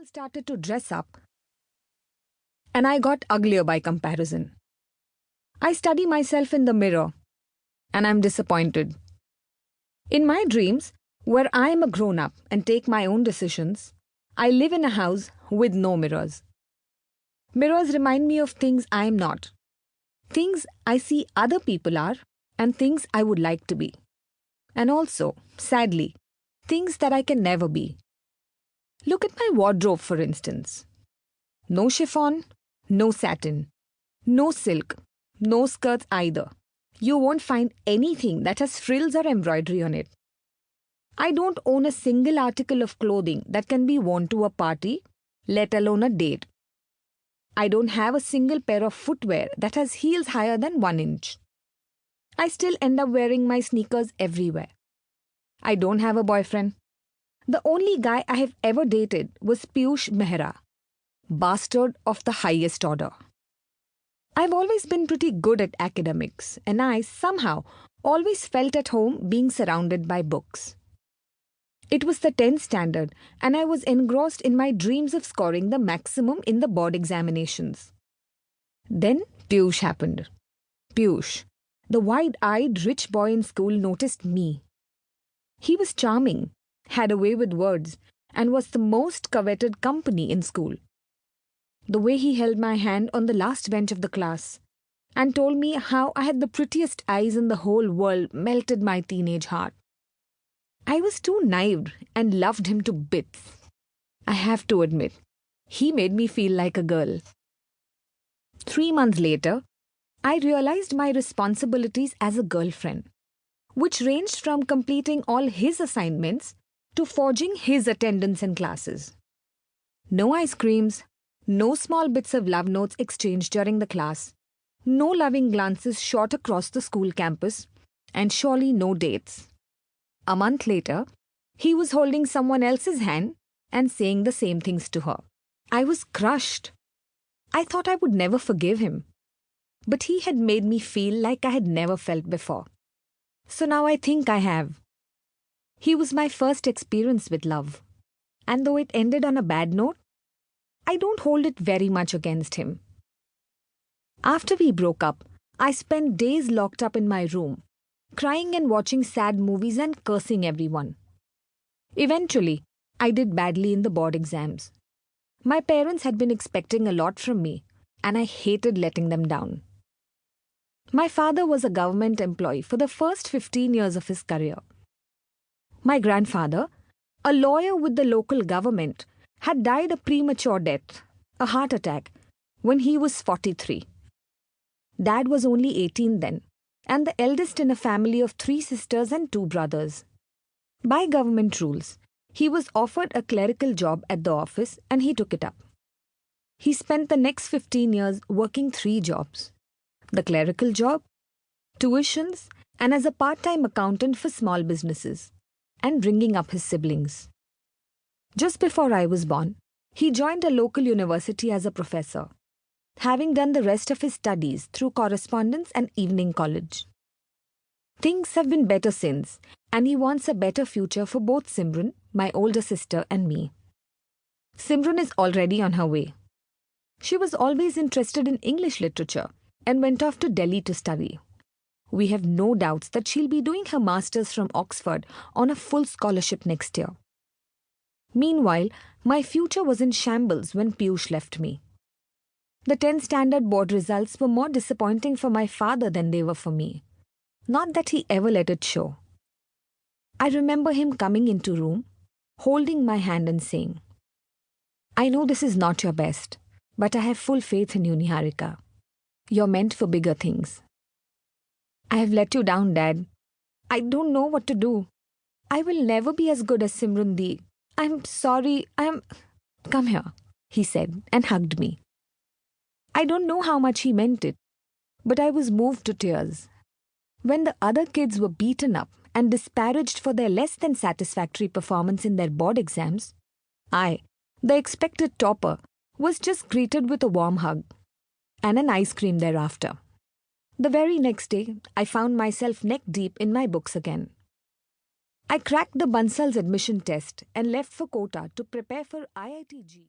People started to dress up, and I got uglier by comparison. I study myself in the mirror, and I'm disappointed. In my dreams, where I am a grown up and take my own decisions, I live in a house with no mirrors. Mirrors remind me of things I am not, things I see other people are, and things I would like to be. And also, sadly, things that I can never be. Look at my wardrobe, for instance. No chiffon, no satin, no silk, no skirts either. You won't find anything that has frills or embroidery on it. I don't own a single article of clothing that can be worn to a party, let alone a date. I don't have a single pair of footwear that has heels higher than 1 inch. I still end up wearing my sneakers everywhere. I don't have a boyfriend. The only guy I have ever dated was Piyush Mehra, bastard of the highest order. I've always been pretty good at academics, and I somehow always felt at home being surrounded by books. It was the 10th standard, and I was engrossed in my dreams of scoring the maximum in the board examinations. Then Piyush happened. Piyush, the wide-eyed rich boy in school, noticed me. He was charming, had a way with words, and was the most coveted company in school. The way he held my hand on the last bench of the class and told me how I had the prettiest eyes in the whole world melted my teenage heart. I was too naive and loved him to bits. I have to admit, he made me feel like a girl. 3 months later, I realized my responsibilities as a girlfriend, which ranged from completing all his assignments to forging his attendance in classes. No ice creams, no small bits of love notes exchanged during the class, no loving glances shot across the school campus, and surely no dates. A month later, he was holding someone else's hand and saying the same things to her. I was crushed. I thought I would never forgive him. But he had made me feel like I had never felt before. So now I think I have. He was my first experience with love. And though it ended on a bad note, I don't hold it very much against him. After we broke up, I spent days locked up in my room, crying and watching sad movies and cursing everyone. Eventually, I did badly in the board exams. My parents had been expecting a lot from me, and I hated letting them down. My father was a government employee for the first 15 years of his career. My grandfather, a lawyer with the local government, had died a premature death, a heart attack, when he was 43. Dad was only 18 then, and the eldest in a family of 3 sisters and 2 brothers. By government rules, he was offered a clerical job at the office and he took it up. He spent the next 15 years working 3 jobs: the clerical job, tuitions, and as a part-time accountant for small businesses, and bringing up his siblings. Just before I was born, he joined a local university as a professor, having done the rest of his studies through correspondence and evening college. Things have been better since, and he wants a better future for both Simran, my older sister, and me. Simran is already on her way. She was always interested in English literature and went off to Delhi to study. We have no doubts that she'll be doing her masters from Oxford on a full scholarship next year. Meanwhile, my future was in shambles when Piyush left me. The 10th standard board results were more disappointing for my father than they were for me. Not that he ever let it show. I remember him coming into room, holding my hand and saying, "I know this is not your best, but I have full faith in you, Niharika. You're meant for bigger things." "I have let you down, Dad. I don't know what to do. I will never be as good as Simran Di. I'm sorry, Come here," he said and hugged me. I don't know how much he meant it, but I was moved to tears. When the other kids were beaten up and disparaged for their less than satisfactory performance in their board exams, I, the expected topper, was just greeted with a warm hug and an ice cream thereafter. The very next day, I found myself neck deep in my books again. I cracked the Bansal's admission test and left for Kota to prepare for IITG.